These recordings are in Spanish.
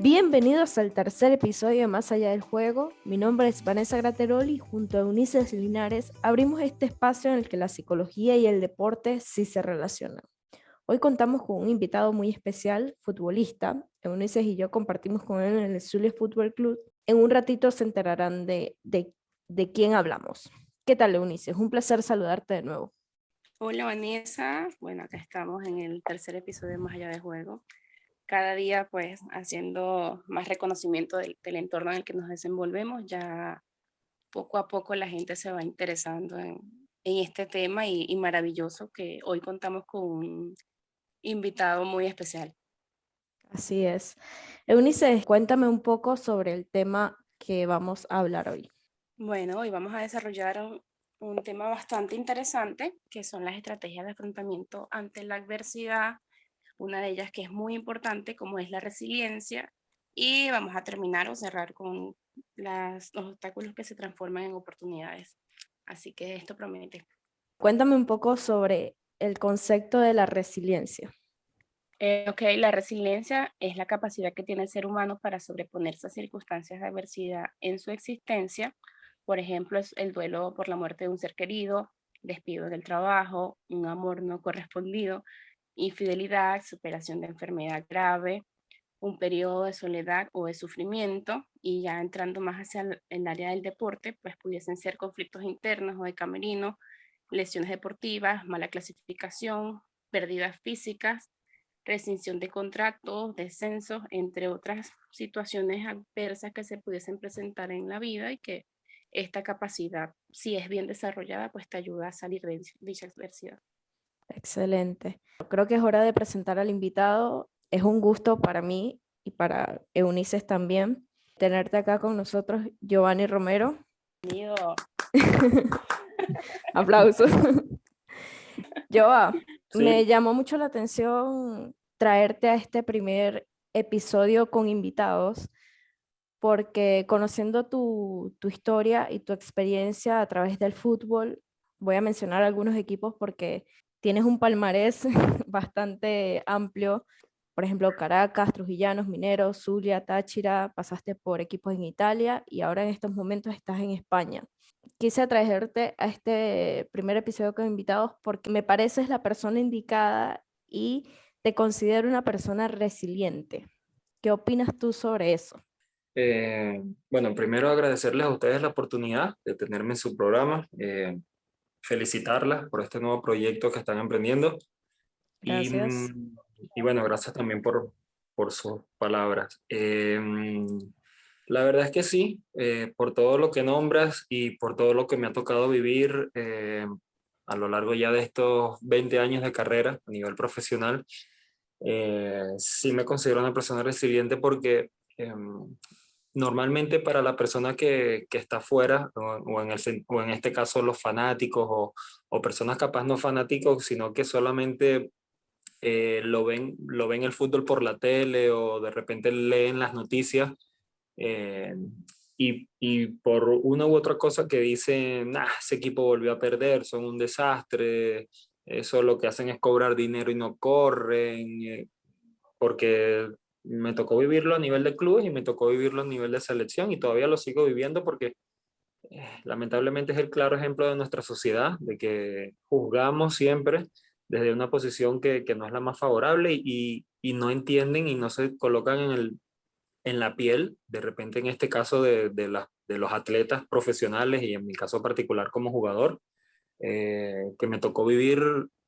Bienvenidos al tercer episodio de Más Allá del Juego. Mi nombre es Vanessa Graterol y junto a Eunices Linares abrimos este espacio en el que la psicología y el deporte sí se relacionan. Hoy contamos con un invitado muy especial, futbolista. Eunices y yo compartimos con él en el Zulia Fútbol Club. En un ratito se enterarán de quién hablamos. ¿Qué tal, Eunices? Un placer saludarte de nuevo. Hola Vanessa, bueno, acá estamos en el tercer episodio de Más Allá del Juego. Cada día pues haciendo más reconocimiento del entorno en el que nos desenvolvemos, ya poco a poco la gente se va interesando en este tema y maravilloso que hoy contamos con un invitado muy especial. Así es. Eunices, cuéntame un poco sobre el tema que vamos a hablar hoy. Bueno, hoy vamos a desarrollar un tema bastante interesante, que son las estrategias de afrontamiento ante la adversidad, una de ellas que es muy importante, como es la resiliencia, y vamos a terminar o cerrar con los obstáculos que se transforman en oportunidades. Así que esto promete. Cuéntame un poco sobre el concepto de la resiliencia. Ok, la resiliencia es la capacidad que tiene el ser humano para sobreponerse a circunstancias de adversidad en su existencia. Por ejemplo, es el duelo por la muerte de un ser querido, despido del trabajo, un amor no correspondido, infidelidad, superación de enfermedad grave, un periodo de soledad o de sufrimiento, y ya entrando más hacia el área del deporte, pues pudiesen ser conflictos internos o de camerino, lesiones deportivas, mala clasificación, pérdidas físicas, rescisión de contratos, descensos, entre otras situaciones adversas que se pudiesen presentar en la vida y que esta capacidad, si es bien desarrollada, pues te ayuda a salir de dicha adversidad. Excelente. Creo que es hora de presentar al invitado. Es un gusto para mí y para Eunices también tenerte acá con nosotros, Giovanni Romero. Bienvenido. Aplausos. Joa, me Sí, llamó mucho la atención traerte a este primer episodio con invitados, porque conociendo tu historia y tu experiencia a través del fútbol, voy a mencionar algunos equipos porque tienes un palmarés bastante amplio. Por ejemplo, Caracas, Trujillanos, Mineros, Zulia, Táchira, pasaste por equipos en Italia y ahora en estos momentos estás en España. Quise traerte a este primer episodio con invitados porque me pareces la persona indicada y te considero una persona resiliente. ¿Qué opinas tú sobre eso? bueno, primero agradecerles a ustedes la oportunidad de tenerme en su programa, felicitarlas por este nuevo proyecto que están emprendiendo y, Gracias. y bueno, gracias también por sus palabras. La verdad es que sí, por todo lo que nombras y por todo lo que me ha tocado vivir a lo largo ya de estos 20 años de carrera a nivel profesional, sí me considero una persona resiliente porque normalmente para la persona que está afuera, o en este caso los fanáticos o personas capaz no fanáticos, sino que solamente lo ven el fútbol por la tele o de repente leen las noticias eh, y por una u otra cosa que dicen, nah, ese equipo volvió a perder, son un desastre, eso lo que hacen es cobrar dinero y no corren, porque me tocó vivirlo a nivel de clubes y me tocó vivirlo a nivel de selección y todavía lo sigo viviendo porque lamentablemente es el claro ejemplo de nuestra sociedad, de que juzgamos siempre desde una posición que no es la más favorable y no entienden y no se colocan en la piel, de repente en este caso de los atletas profesionales y en mi caso particular como jugador, que me tocó vivir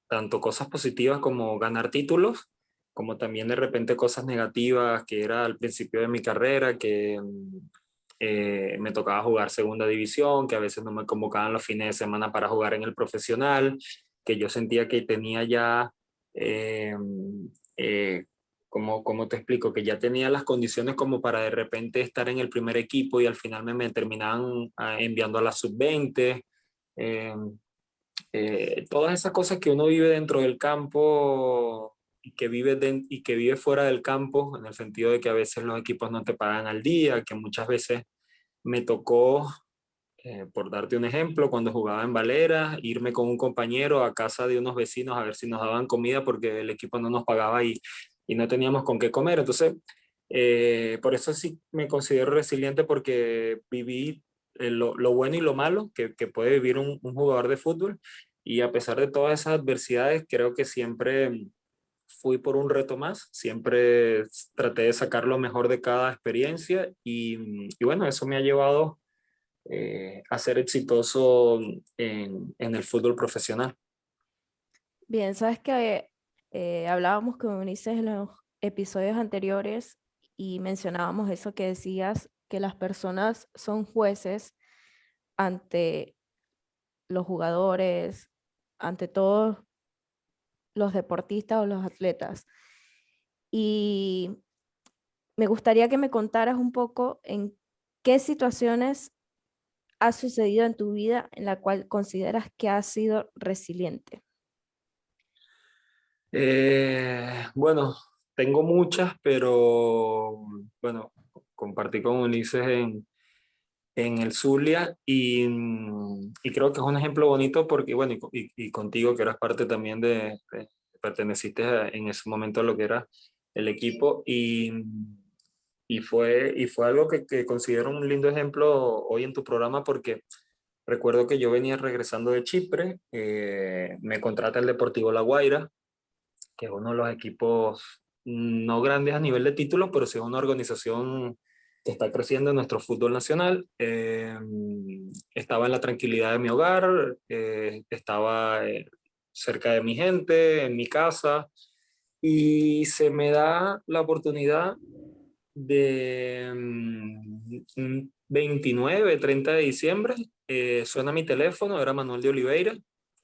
tanto cosas positivas como ganar títulos, como también de repente cosas negativas, que era al principio de mi carrera, que me tocaba jugar segunda división, que a veces no me convocaban los fines de semana para jugar en el profesional, que yo sentía que tenía ya, eh, eh, como te explico, que ya tenía las condiciones como para de repente estar en el primer equipo y al final me terminaban enviando a la sub-20. Eh, Todas esas cosas que uno vive dentro del campo y que vive fuera del campo, en el sentido de que a veces los equipos no te pagan al día, que muchas veces me tocó, por darte un ejemplo, cuando jugaba en Valera, irme con un compañero a casa de unos vecinos a ver si nos daban comida porque el equipo no nos pagaba y no teníamos con qué comer. Entonces, Por eso sí me considero resiliente porque viví lo bueno y lo malo que puede vivir un jugador de fútbol y a pesar de todas esas adversidades creo que siempre fui por un reto más, siempre traté de sacar lo mejor de cada experiencia y bueno, eso me ha llevado a ser exitoso en el fútbol profesional. Bien, sabes que hablábamos con Ulises en los episodios anteriores y mencionábamos eso que decías, que las personas son jueces ante los jugadores, ante todos los deportistas o los atletas. Y me gustaría que me contaras un poco en qué situaciones ha sucedido en tu vida en la cual consideras que has sido resiliente. Bueno, tengo muchas, pero bueno, compartí con Ulises en el Zulia y creo que es un ejemplo bonito porque, bueno, y contigo que eras parte también perteneciste en ese momento a lo que era el equipo y fue algo que considero un lindo ejemplo hoy en tu programa porque recuerdo que yo venía regresando de Chipre, me contrata el Deportivo La Guaira, que es uno de los equipos no grandes a nivel de títulos, pero sí es una organización que está creciendo en nuestro fútbol nacional. Estaba en la tranquilidad de mi hogar, estaba cerca de mi gente, en mi casa, y se me da la oportunidad de 29, 30 de diciembre, suena mi teléfono, era Manuel de Oliveira,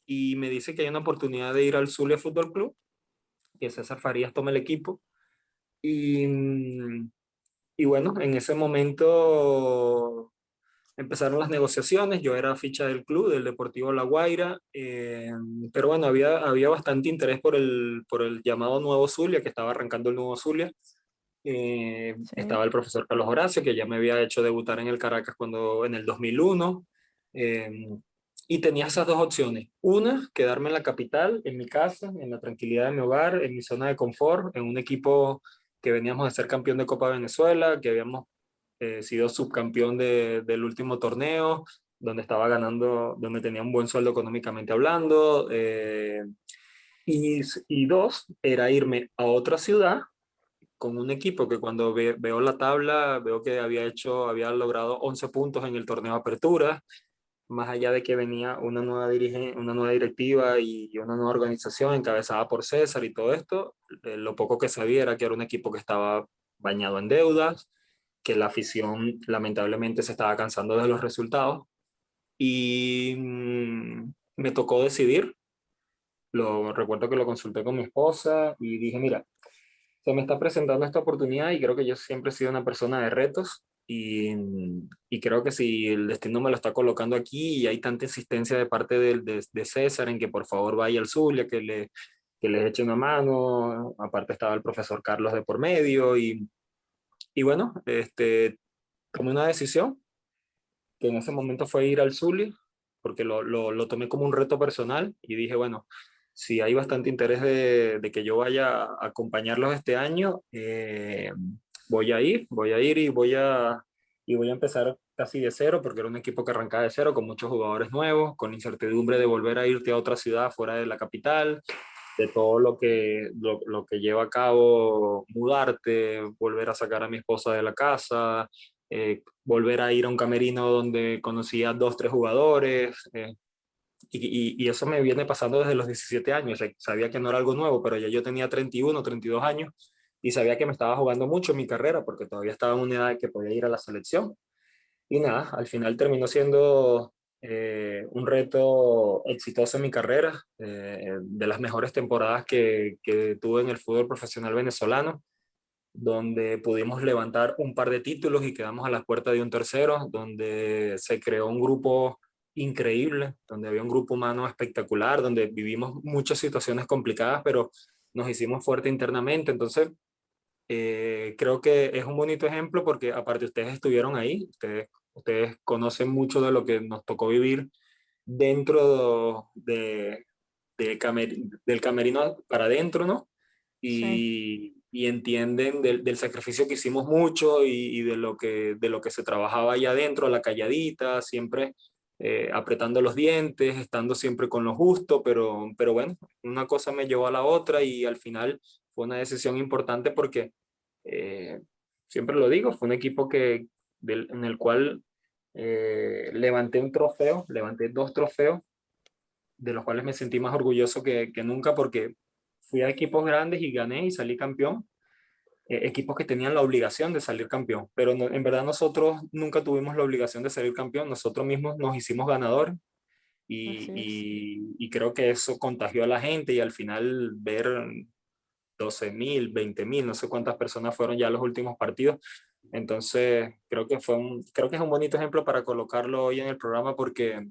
y me dice que hay una oportunidad de ir al Zulia Fútbol Club, que César Farías toma el equipo. Y, y bueno, en ese momento empezaron las negociaciones, yo era ficha del club, del Deportivo La Guaira, pero bueno, había bastante interés por el llamado Nuevo Zulia, que estaba arrancando el Nuevo Zulia. Sí. Estaba el profesor Carlos Horacio, que ya me había hecho debutar en el Caracas en el 2001. eh, y tenía esas dos opciones. Una, quedarme en la capital, en mi casa, en la tranquilidad de mi hogar, en mi zona de confort, en un equipo que veníamos de ser campeón de Copa Venezuela, que habíamos sido subcampeón del último torneo, donde estaba ganando, donde tenía un buen sueldo económicamente hablando. Y dos, era irme a otra ciudad con un equipo que cuando veo la tabla, veo que había logrado 11 puntos en el torneo de apertura, más allá de que venía una nueva directiva y una nueva organización encabezada por César y todo esto, lo poco que sabía era que era un equipo que estaba bañado en deudas, que la afición lamentablemente se estaba cansando de los resultados y me tocó decidir. Recuerdo que lo consulté con mi esposa y dije, mira, se me está presentando esta oportunidad y creo que yo siempre he sido una persona de retos y creo que si el destino me lo está colocando aquí y hay tanta insistencia de parte de César en que por favor vaya al Zulia, que les eche una mano, aparte estaba el profesor Carlos de por medio y bueno, tomé una decisión que en ese momento fue ir al Zulia porque lo tomé como un reto personal y dije, bueno, si hay bastante interés de que yo vaya a acompañarlos este año, voy a ir y voy a empezar casi de cero, porque era un equipo que arrancaba de cero, con muchos jugadores nuevos, con incertidumbre de volver a irte a otra ciudad fuera de la capital, de todo lo que lleva a cabo mudarte, volver a sacar a mi esposa de la casa, volver a ir a un camerino donde conocía dos, tres jugadores. Y eso me viene pasando desde los 17 años. Sabía que no era algo nuevo, pero ya yo tenía 31, 32 años y sabía que me estaba jugando mucho en mi carrera porque todavía estaba en una edad de que podía ir a la selección. Y nada, al final terminó siendo un reto exitoso en mi carrera, de las mejores temporadas que tuve en el fútbol profesional venezolano, donde pudimos levantar un par de títulos y quedamos a las puertas de un tercero, donde se creó un grupo increíble, donde había un grupo humano espectacular, donde vivimos muchas situaciones complicadas, pero nos hicimos fuerte internamente. Entonces, creo que es un bonito ejemplo porque aparte ustedes estuvieron ahí, ustedes conocen mucho de lo que nos tocó vivir dentro del camerino para adentro, ¿no? Sí. y entienden del sacrificio que hicimos mucho y de lo que se trabajaba allá adentro, a la calladita, siempre apretando los dientes, estando siempre con lo justo, pero bueno, una cosa me llevó a la otra y al final fue una decisión importante porque, eh, siempre lo digo, fue un equipo en el cual levanté un trofeo, levanté 2 trofeos, de los cuales me sentí más orgulloso que nunca porque fui a equipos grandes y gané y salí campeón, equipos que tenían la obligación de salir campeón, pero en verdad nosotros nunca tuvimos la obligación de salir campeón, nosotros mismos nos hicimos ganadores Así es. y creo que eso contagió a la gente y al final ver 12.000, 20.000, no sé cuántas personas fueron ya los últimos partidos. Entonces, creo que es un bonito ejemplo para colocarlo hoy en el programa porque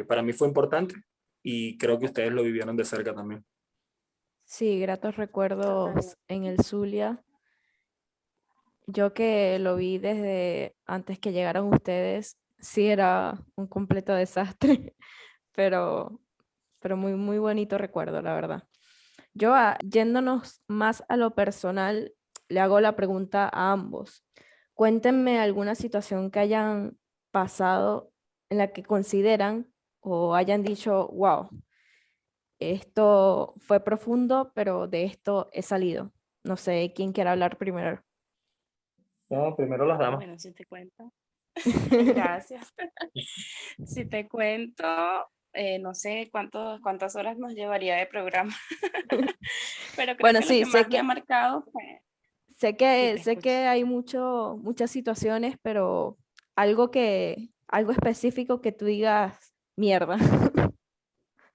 para mí fue importante y creo que ustedes lo vivieron de cerca también. Sí, gratos recuerdos Totalmente. en el Zulia. Yo que lo vi desde antes que llegaran ustedes, sí era un completo desastre, pero, pero muy, muy bonito recuerdo, la verdad. Yo, yéndonos más a lo personal, le hago la pregunta a ambos. Cuéntenme alguna situación que hayan pasado en la que consideran o hayan dicho, wow, esto fue profundo, pero de esto he salido. No sé quién quiere hablar primero. No, primero las damas. Bueno, si te cuento. Gracias. Si te cuento, no sé cuántas horas nos llevaría de programa, pero creo Bueno, que lo sí, que más me ha marcado fue, sí, te sé que escucho. hay muchas situaciones, pero algo específico que tú digas, mierda,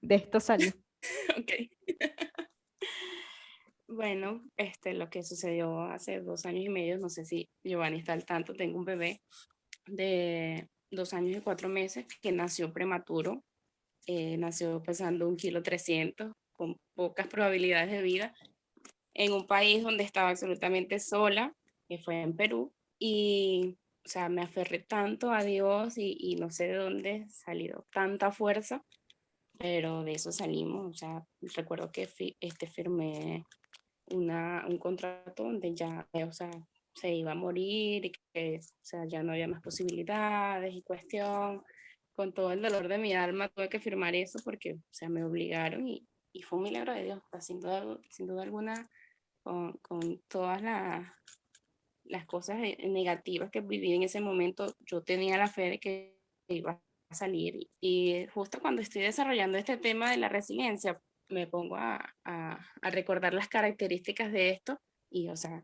de esto salí. Ok. Bueno, lo que sucedió hace 2 años y medio, no sé si Giovanni está al tanto, tengo un bebé de 2 años y 4 meses que nació prematuro, nació pesando 1,3 kilos, con pocas probabilidades de vida, en un país donde estaba absolutamente sola, que fue en Perú, y, o sea, me aferré tanto a Dios y no sé de dónde salió tanta fuerza, pero de eso salimos, o sea, recuerdo que firmé un contrato donde ya, o sea, se iba a morir y que, o sea, ya no había más posibilidades y cuestión. Con todo el dolor de mi alma tuve que firmar eso porque, o sea, me obligaron y fue un milagro de Dios, o sea, sin duda alguna, con todas las cosas negativas que viví en ese momento, yo tenía la fe de que iba a salir. Y justo cuando estoy desarrollando este tema de la resiliencia, me pongo a recordar las características de esto y, o sea,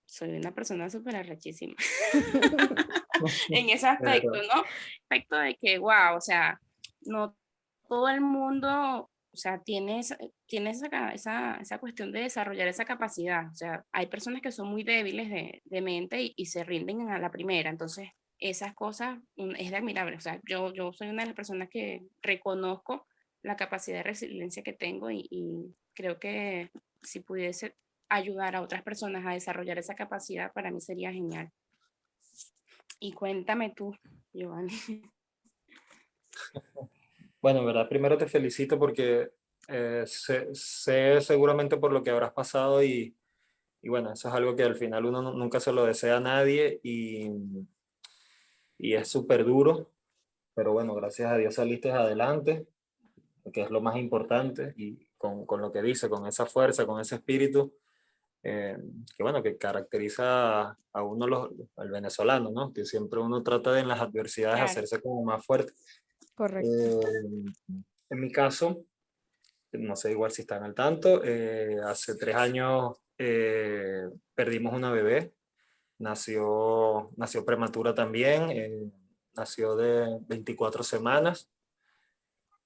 soy una persona súper arrechísima en ese aspecto, Pero, ¿no? Aspecto de que, wow, o sea, no todo el mundo, o sea, tiene esa cuestión de desarrollar esa capacidad. O sea, hay personas que son muy débiles de mente y se rinden a la primera. Entonces, esas cosas es de admirable. O sea, yo soy una de las personas que reconozco la capacidad de resiliencia que tengo y creo que si pudiese ayudar a otras personas a desarrollar esa capacidad, para mí sería genial. Y cuéntame tú, Giovanni. bueno, en verdad, primero te felicito porque sé seguramente por lo que habrás pasado y bueno, eso es algo que al final uno nunca se lo desea a nadie y es súper duro, pero bueno, gracias a Dios saliste adelante, que es lo más importante y con lo que dice, con esa fuerza, con ese espíritu, eh, que bueno, que caracteriza a uno, al venezolano, ¿no? Que siempre uno trata de en las adversidades Claro. hacerse como más fuerte. Correcto. En mi caso, no sé igual si están al tanto, hace 3 años perdimos una bebé, nació prematura también, nació de 24 semanas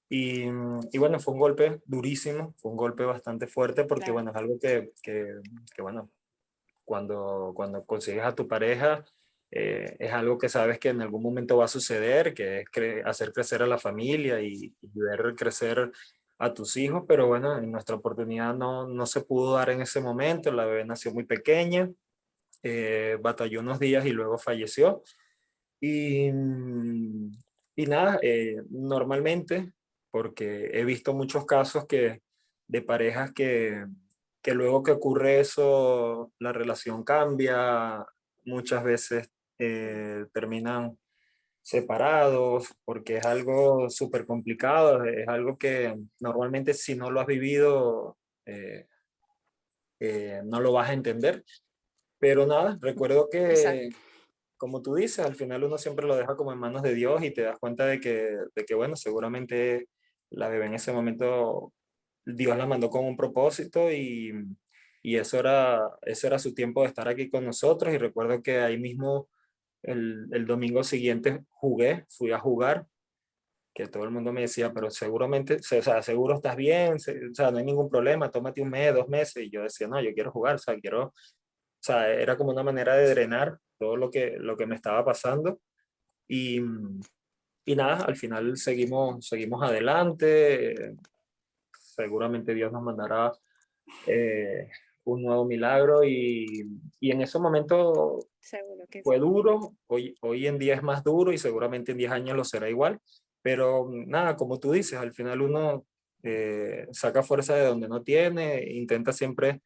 y bueno, fue un golpe durísimo, fue un golpe bastante fuerte porque Claro. bueno, es algo que bueno, cuando consigues a tu pareja, es algo que sabes que en algún momento va a suceder, que es hacer crecer a la familia y ver crecer a tus hijos, pero bueno, en nuestra oportunidad no se pudo dar en ese momento, la bebé nació muy pequeña, batalló unos días y luego falleció. Y, y nada, normalmente, porque he visto muchos casos de parejas que luego que ocurre eso, la relación cambia, muchas veces terminan separados, porque es algo súper complicado, es algo que normalmente si no lo has vivido, eh, no lo vas a entender. Pero nada, recuerdo que, Exacto. como tú dices, al final uno siempre lo deja como en manos de Dios y te das cuenta de que bueno, seguramente la bebé en ese momento Dios la mandó con un propósito y eso era su tiempo de estar aquí con nosotros. Y recuerdo que ahí mismo el domingo siguiente fui a jugar, que todo el mundo me decía, pero seguramente, o sea, seguro estás bien, o sea, no hay ningún problema, tómate un mes, 2 meses. Y yo decía, no, yo quiero jugar, o sea, quiero, o sea, era como una manera de drenar todo lo que me estaba pasando. Y, y nada, al final seguimos adelante. Seguramente Dios nos mandará eh, un nuevo milagro y en ese momento Seguro que fue sí. duro, hoy en día es más duro y seguramente en 10 años lo será igual, pero nada, como tú dices, al final uno saca fuerza de donde no tiene, intenta siempre,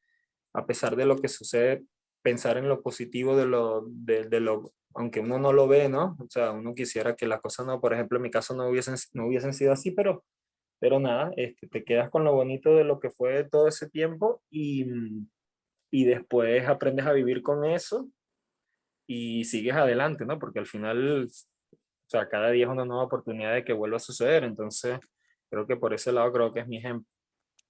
a pesar de lo que sucede, pensar en lo positivo de lo, aunque uno no lo ve, ¿no? O sea, uno quisiera que las cosas no, por ejemplo, en mi caso no hubiesen sido así, pero nada, te quedas con lo bonito de lo que fue todo ese tiempo y después aprendes a vivir con eso y sigues adelante, ¿no? Porque al final, o sea, cada día es una nueva oportunidad de que vuelva a suceder. Entonces, creo que por ese lado creo que es mi ejemplo.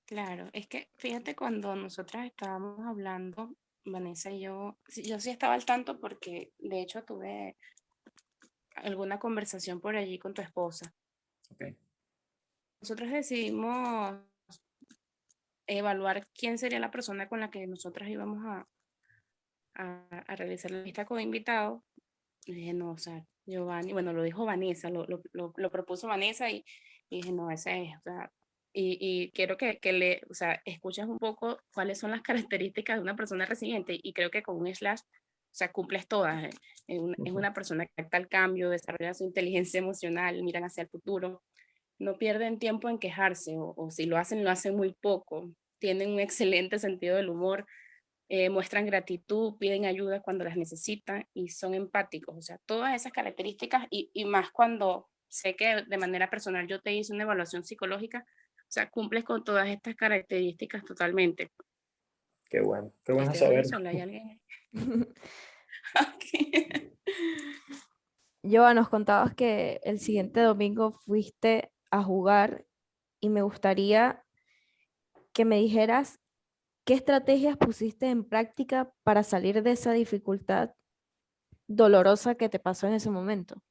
Claro, es que fíjate cuando nosotras estábamos hablando, Vanessa y yo, yo sí estaba al tanto porque de hecho tuve alguna conversación por allí con tu esposa. Okay. Nosotros decidimos evaluar quién sería la persona con la que nosotras íbamos a realizar la lista con invitados. Y dije, no, o sea, Giovanni, bueno, lo dijo Vanessa, lo propuso Vanessa y dije, no, ese es, o sea, y quiero que o sea, escuches un poco cuáles son las características de una persona resiliente y creo que con un slash, o sea, cumples todas. Es una persona que acta al cambio, desarrolla su inteligencia emocional, miran hacia el futuro, no pierden tiempo en quejarse o si lo hacen muy poco, tienen un excelente sentido del humor, muestran gratitud, piden ayuda cuando las necesitan y son empáticos. O sea, todas esas características y más cuando sé que de manera personal yo te hice una evaluación psicológica, o sea, cumples con todas estas características totalmente. Qué bueno Estoy hablando saber. sola, ¿hay alguien? Aquí. Joa, nos contabas que el siguiente domingo fuiste a jugar y me gustaría que me dijeras qué estrategias pusiste en práctica para salir de esa dificultad dolorosa que te pasó en ese momento.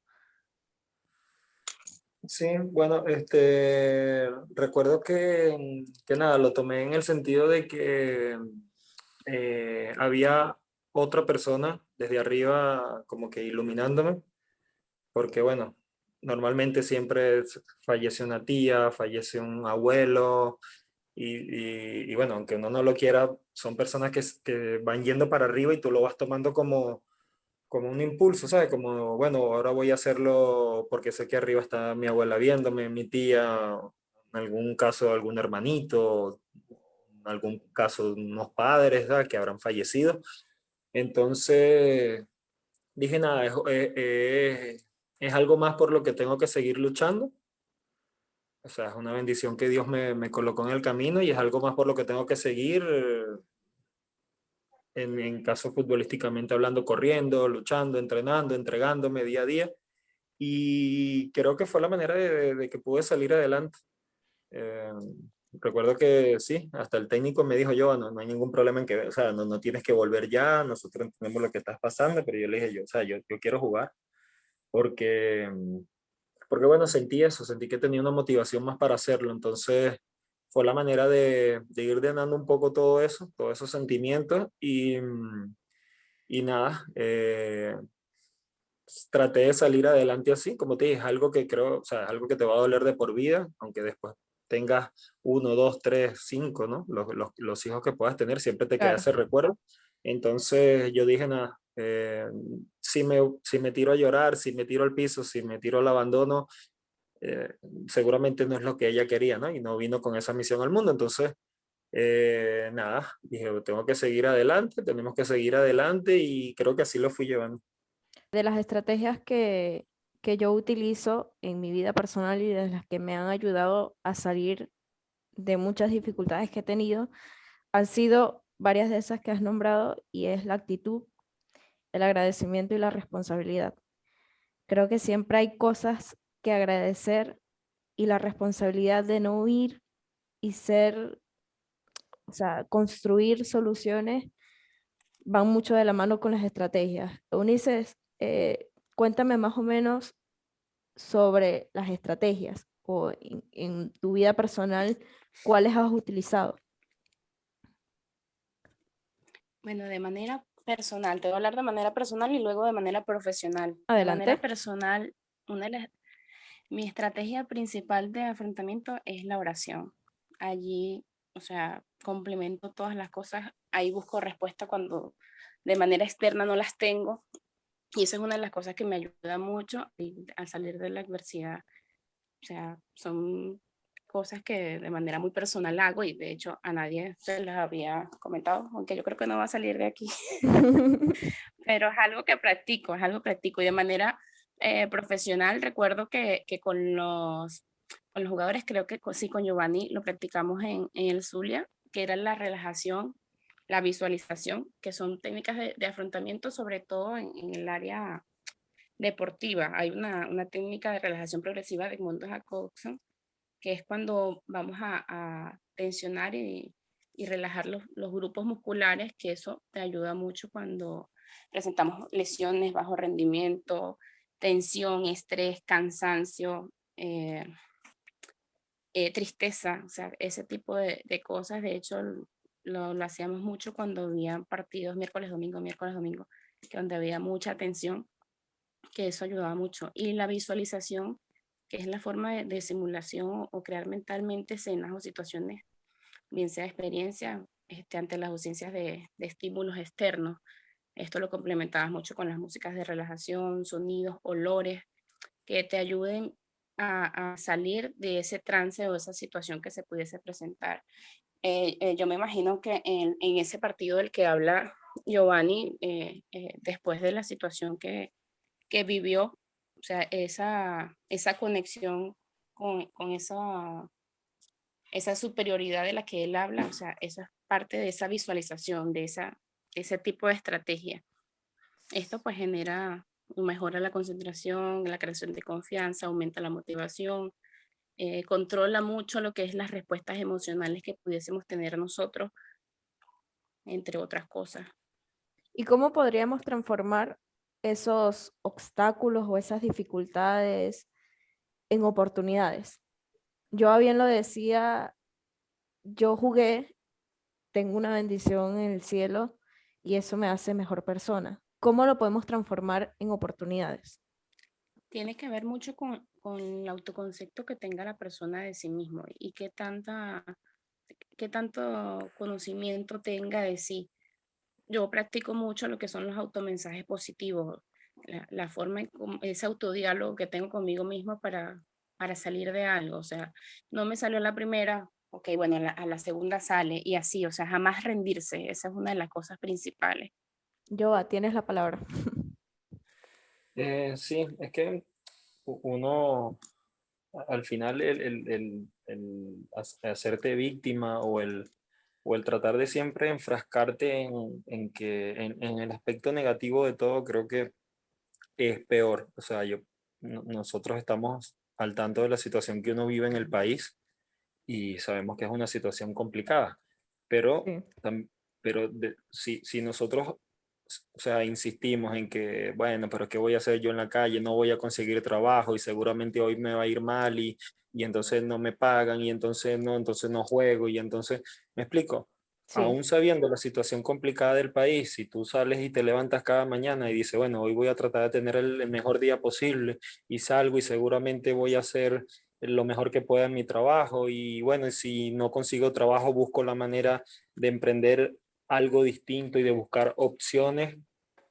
Sí, bueno, recuerdo que nada, lo tomé en el sentido de que había otra persona desde arriba como que iluminándome, porque bueno, normalmente siempre fallece una tía, fallece un abuelo, y bueno, aunque uno no lo quiera, son personas que van yendo para arriba y tú lo vas tomando como un impulso, ¿sabes? Como, bueno, ahora voy a hacerlo porque sé que arriba está mi abuela viéndome, mi tía, en algún caso algún hermanito, en algún caso unos padres, ¿sabes? Que habrán fallecido. Entonces dije, nada, es algo más por lo que tengo que seguir luchando. O sea, es una bendición que Dios me colocó en el camino y es algo más por lo que tengo que seguir, en caso futbolísticamente hablando, corriendo, luchando, entrenando, entregándome día a día. Y creo que fue la manera de que pude salir adelante. Eh, Recuerdo que sí, hasta el técnico me dijo, yo, no hay ningún problema en que, o sea, no tienes que volver ya, nosotros entendemos lo que estás pasando, pero yo le dije, o sea, yo quiero jugar porque, porque bueno, sentí eso, sentí que tenía una motivación más para hacerlo, entonces fue la manera de ir drenando un poco todo eso, todos esos sentimientos y nada, traté de salir adelante así, como te dije, es algo que creo, o sea, es algo que te va a doler de por vida, aunque después tengas uno, dos, tres, cinco, ¿no? Los hijos que puedas tener, siempre te queda Claro. ese recuerdo. Entonces yo dije, nada, si me tiro a llorar, si me tiro al piso, si me tiro al abandono, eh, seguramente no es lo que ella quería, ¿no? Y no vino con esa misión al mundo. Entonces nada, dije, tengo que seguir adelante, tenemos que seguir adelante y creo que así lo fui llevando. De las estrategias que yo utilizo en mi vida personal y de las que me han ayudado a salir de muchas dificultades que he tenido, han sido varias de esas que has nombrado y es la actitud, el agradecimiento y la responsabilidad. Creo que siempre hay cosas que agradecer y la responsabilidad de no huir y ser, o sea, construir soluciones van mucho de la mano con las estrategias. Ulises, cuéntame más o menos sobre las estrategias o en tu vida personal, ¿cuáles has utilizado? Bueno, de manera personal, te voy a hablar de manera personal y luego de manera profesional. De manera Adelante. personal, mi estrategia principal de afrontamiento es la oración. Allí, o sea, complemento todas las cosas, ahí busco respuesta cuando de manera externa no las tengo. Y eso es una de las cosas que me ayuda mucho al salir de la adversidad. O sea, son cosas que de manera muy personal hago y de hecho a nadie se las había comentado, aunque yo creo que no va a salir de aquí. Pero es algo que practico, es algo que practico y de manera profesional recuerdo que con los jugadores, creo que sí, con Giovanni lo practicamos en el Zulia, que era la relajación, la visualización, que son técnicas de afrontamiento, sobre todo en el área deportiva. Hay una técnica de relajación progresiva de Edmundo Jacobson, que es cuando vamos a tensionar y relajar los grupos musculares, que eso te ayuda mucho cuando presentamos lesiones, bajo rendimiento, tensión, estrés, cansancio, tristeza, o sea, ese tipo de cosas. De hecho, lo hacíamos mucho cuando había partidos miércoles, domingo, que donde había mucha tensión, que eso ayudaba mucho. Y la visualización, que es la forma de simulación o crear mentalmente escenas o situaciones, bien sea experiencia, ante las ausencias de estímulos externos. Esto lo complementabas mucho con las músicas de relajación, sonidos, olores, que te ayuden a salir de ese trance o esa situación que se pudiese presentar. Yo me imagino que en ese partido del que habla Giovanni, después de la situación que vivió, o sea, esa conexión con esa superioridad de la que él habla, o sea, esa es parte de esa visualización, ese tipo de estrategia. Esto pues mejora la concentración, la creación de confianza, aumenta la motivación, controla mucho lo que es las respuestas emocionales que pudiésemos tener nosotros, entre otras cosas. ¿Y cómo podríamos transformar esos obstáculos o esas dificultades en oportunidades? Yo a bien lo decía, yo jugué, tengo una bendición en el cielo y eso me hace mejor persona. ¿Cómo lo podemos transformar en oportunidades? Tiene que ver mucho con el autoconcepto que tenga la persona de sí mismo y qué tanto conocimiento tenga de sí. Yo practico mucho lo que son los automensajes positivos, la forma, ese autodiálogo que tengo conmigo mismo para salir de algo. O sea, no me salió la primera, ok, bueno, a la segunda sale y así, o sea, jamás rendirse. Esa es una de las cosas principales. Joa, tienes la palabra. Sí, es que uno, al final, hacerte víctima o el tratar de siempre enfrascarte en el aspecto negativo de todo, creo que es peor. O sea, nosotros estamos al tanto de la situación que uno vive en el país y sabemos que es una situación complicada, pero, Sí. si nosotros, o sea, insistimos en que, bueno, pero ¿qué voy a hacer yo en la calle? No voy a conseguir trabajo y seguramente hoy me va a ir mal y entonces no me pagan y entonces no juego y entonces, ¿me explico? Sí. Aún sabiendo la situación complicada del país, si tú sales y te levantas cada mañana y dices, bueno, hoy voy a tratar de tener el mejor día posible y salgo y seguramente voy a hacer lo mejor que pueda en mi trabajo y bueno, si no consigo trabajo, busco la manera de emprender algo distinto y de buscar opciones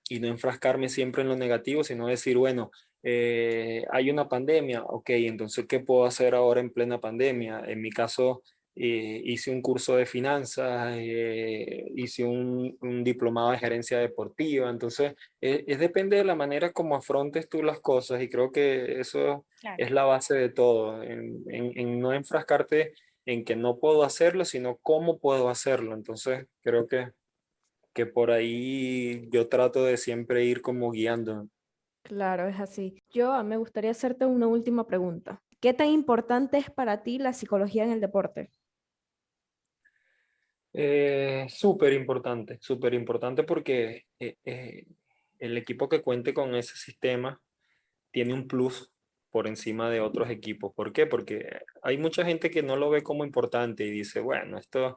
y no enfrascarme siempre en lo negativo, sino decir, bueno, hay una pandemia, ok, entonces, ¿qué puedo hacer ahora en plena pandemia? En mi caso, hice un curso de finanzas, hice un diplomado de gerencia deportiva, entonces depende de la manera como afrontes tú las cosas y creo que eso Claro. es la base de todo, en no enfrascarte en que no puedo hacerlo, sino cómo puedo hacerlo. Entonces creo que por ahí yo trato de siempre ir como guiando. Claro, es así. Yo me gustaría hacerte una última pregunta. ¿Qué tan importante es para ti la psicología en el deporte? Súper importante porque el equipo que cuente con ese sistema tiene un plus por encima de otros equipos. ¿Por qué? Porque hay mucha gente que no lo ve como importante y dice, bueno, esto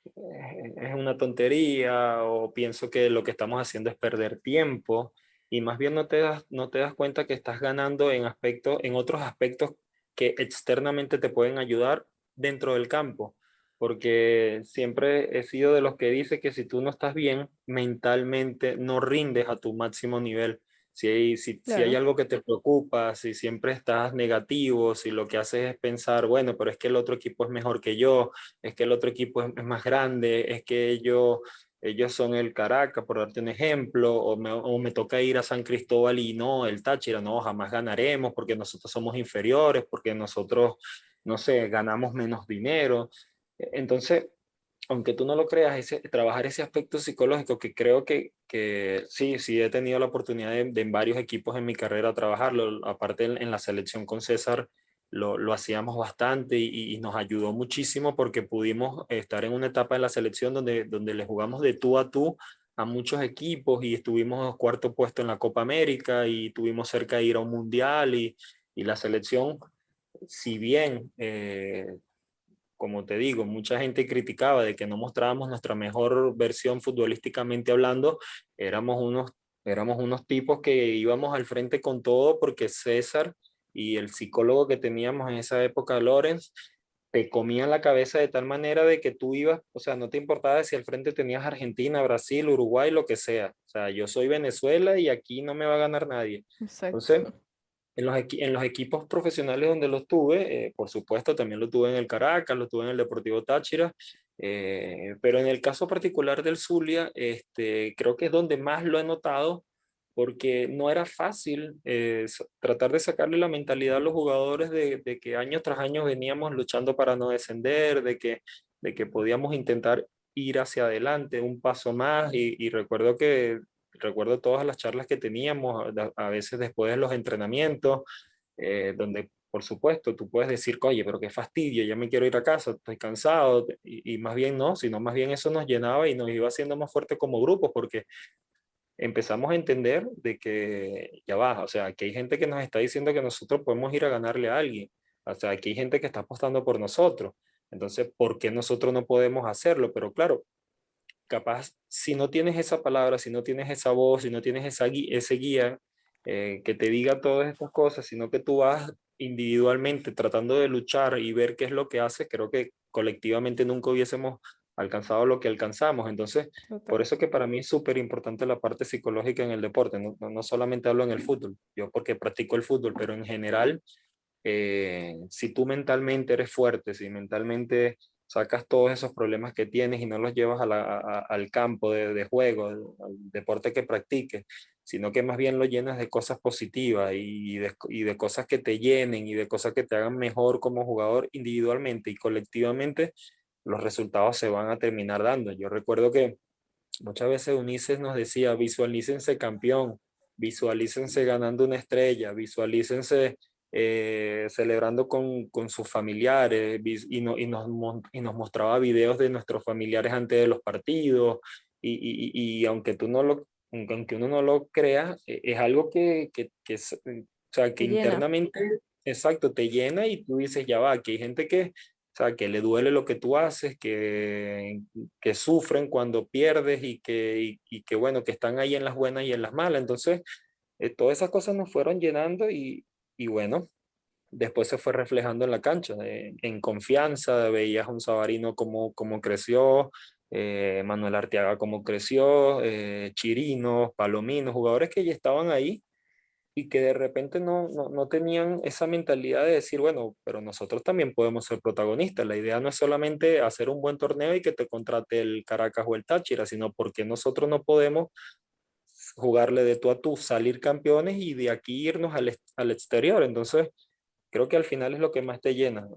es una tontería o pienso que lo que estamos haciendo es perder tiempo y más bien no te das cuenta que estás ganando en otros aspectos que externamente te pueden ayudar dentro del campo. Porque siempre he sido de los que dice que si tú no estás bien mentalmente, no rindes a tu máximo nivel. Si hay Claro. algo que te preocupa, si siempre estás negativo, si lo que haces es pensar, bueno, pero es que el otro equipo es mejor que yo, es que el otro equipo es más grande, es que ellos son el Caracas, por darte un ejemplo, o me toca ir a San Cristóbal y no, el Táchira, no, jamás ganaremos porque nosotros somos inferiores, porque nosotros, no sé, ganamos menos dinero. Entonces, aunque tú no lo creas, trabajar ese aspecto psicológico que creo que sí, sí he tenido la oportunidad de en varios equipos en mi carrera trabajarlo, aparte en la selección con César lo hacíamos bastante y nos ayudó muchísimo porque pudimos estar en una etapa de la selección donde le jugamos de tú a muchos equipos y estuvimos cuarto puesto en la Copa América y tuvimos cerca de ir a un mundial y la selección, si bien como te digo, mucha gente criticaba de que no mostrábamos nuestra mejor versión futbolísticamente hablando, éramos unos, éramos unos tipos que íbamos al frente con todo porque César y el psicólogo que teníamos en esa época, Lorenz, te comían la cabeza de tal manera de que tú ibas, o sea, no te importaba si al frente tenías Argentina, Brasil, Uruguay, lo que sea. O sea, yo soy Venezuela y aquí no me va a ganar nadie. Entonces, Exacto. en los equipos profesionales donde los tuve, por supuesto, también lo tuve en el Caracas, lo tuve en el Deportivo Táchira, pero en el caso particular del Zulia, creo que es donde más lo he notado, porque no era fácil tratar de sacarle la mentalidad a los jugadores de que año tras año veníamos luchando para no descender, de que podíamos intentar ir hacia adelante un paso más, y recuerdo todas las charlas que teníamos, a veces después de los entrenamientos, donde por supuesto tú puedes decir, oye, pero qué fastidio, ya me quiero ir a casa, estoy cansado, y más bien no, sino más bien eso nos llenaba y nos iba haciendo más fuerte como grupo, porque empezamos a entender de que ya va, o sea, aquí hay gente que nos está diciendo que nosotros podemos ir a ganarle a alguien, o sea, aquí hay gente que está apostando por nosotros, entonces, ¿por qué nosotros no podemos hacerlo? Pero claro, capaz, si no tienes esa palabra, si no tienes esa voz, si no tienes ese guía que te diga todas estas cosas, sino que tú vas individualmente tratando de luchar y ver qué es lo que haces, creo que colectivamente nunca hubiésemos alcanzado lo que alcanzamos. Entonces, por Total. eso que para mí es súper importante la parte psicológica en el deporte. No solamente hablo en el fútbol, yo porque practico el fútbol, pero en general si tú mentalmente eres fuerte, si mentalmente sacas todos esos problemas que tienes y no los llevas al campo de juego, al deporte que practiques, sino que más bien lo llenas de cosas positivas y de cosas que te llenen y de cosas que te hagan mejor como jugador individualmente y colectivamente, los resultados se van a terminar dando. Yo recuerdo que muchas veces Ulises nos decía, visualícense campeón, visualícense ganando una estrella, visualícense celebrando con sus familiares y nos mostraba videos de nuestros familiares antes de los partidos y aunque aunque uno no lo crea, es algo o sea, que Te llena. internamente, exacto, te llena y tú dices, ya va, aquí hay gente o sea, que le duele lo que tú haces, que sufren cuando pierdes y que, bueno, que están ahí en las buenas y en las malas. Entonces, todas esas cosas nos fueron llenando y bueno, después se fue reflejando en la cancha, en confianza, veías a un Sabarino como creció, Manuel Arteaga como creció, Chirinos, Palomino, jugadores que ya estaban ahí y que de repente no tenían esa mentalidad de decir, bueno, pero nosotros también podemos ser protagonistas. La idea no es solamente hacer un buen torneo y que te contrate el Caracas o el Táchira, sino porque nosotros no podemos jugarle de tú a tú, salir campeones y de aquí irnos al exterior. Entonces, creo que al final es lo que más te llena.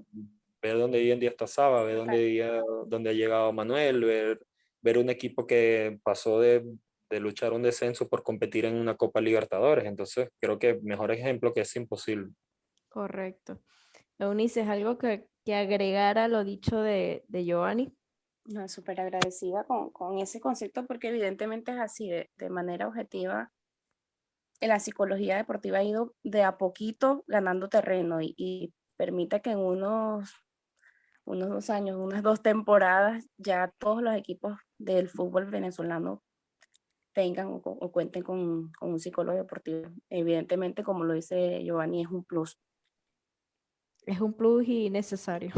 Ver dónde hoy en día está Saba, ver dónde ha llegado Manuel, ver un equipo que pasó de luchar un descenso por competir en una Copa Libertadores. Entonces, creo que mejor ejemplo que es imposible. Correcto. Eunice, ¿es algo que agregar a lo dicho de Giovanni? No, súper agradecida con ese concepto porque evidentemente es así, de manera objetiva, la psicología deportiva ha ido de a poquito ganando terreno y permite que en unos 2 años, unas 2 temporadas, ya todos los equipos del fútbol venezolano tengan o cuenten con un psicólogo deportivo. Evidentemente, como lo dice Giovanni, es un plus. Es un plus y necesario.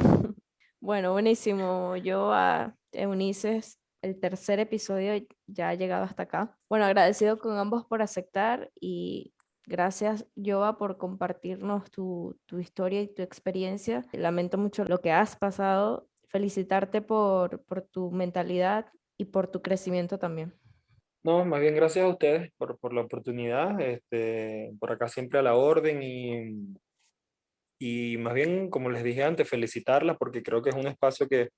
Bueno, buenísimo. Yo a Eunice, el tercer episodio ya ha llegado hasta acá. Bueno, agradecido con ambos por aceptar y gracias, Joa, por compartirnos tu historia y tu experiencia. Lamento mucho lo que has pasado. Felicitarte por tu mentalidad y por tu crecimiento también. No, más bien gracias a ustedes por la oportunidad. Por acá siempre a la orden y más bien, como les dije antes, felicitarlas porque creo que es un espacio que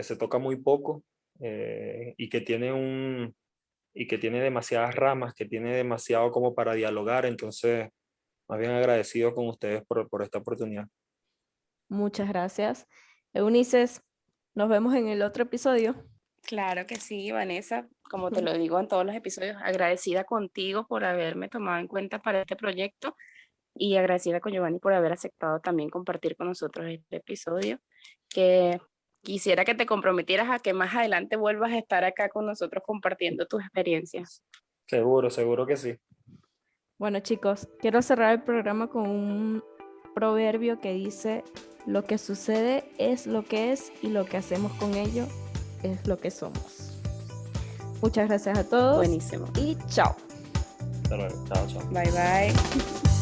se toca muy poco y que tiene y que tiene demasiadas ramas, que tiene demasiado como para dialogar. Entonces, más bien agradecido con ustedes por esta oportunidad. Muchas gracias. Eunices, nos vemos en el otro episodio. Claro que sí, Vanessa, como te lo digo en todos los episodios, agradecida contigo por haberme tomado en cuenta para este proyecto y agradecida con Giovanni por haber aceptado también compartir con nosotros este episodio, que quisiera que te comprometieras a que más adelante vuelvas a estar acá con nosotros compartiendo tus experiencias. Seguro, seguro que sí. Bueno, chicos, quiero cerrar el programa con un proverbio que dice, lo que sucede es lo que es y lo que hacemos con ello es lo que somos. Muchas gracias a todos. Buenísimo. Y chao. Hasta luego. Chao, chao. Bye bye.